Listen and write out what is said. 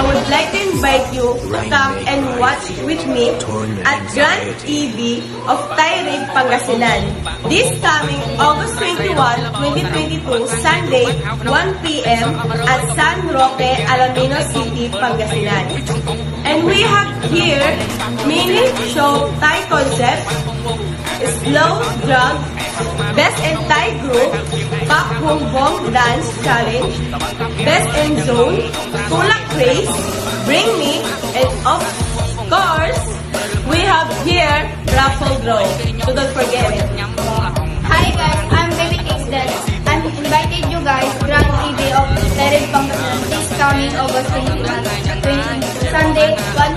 would like to invite you to come and watch with me at Grand TV of Thairev, Pangasinan. This coming August 21, 2022, Sunday, 1 p.m. at San Roque, Alamino City, Pangasinan. And we have here mini show Thai concept, slow drug, best in Thai group, Pak Hong Bong dance challenge, best in zone, Tulak race, bring me, and of course, we have here raffle draw. So don't forget it. Hi guys, I'm Baby Kingston. I'm invited you guys Grand TV of Thairev Pangasinan this coming August 21, Sunday, 1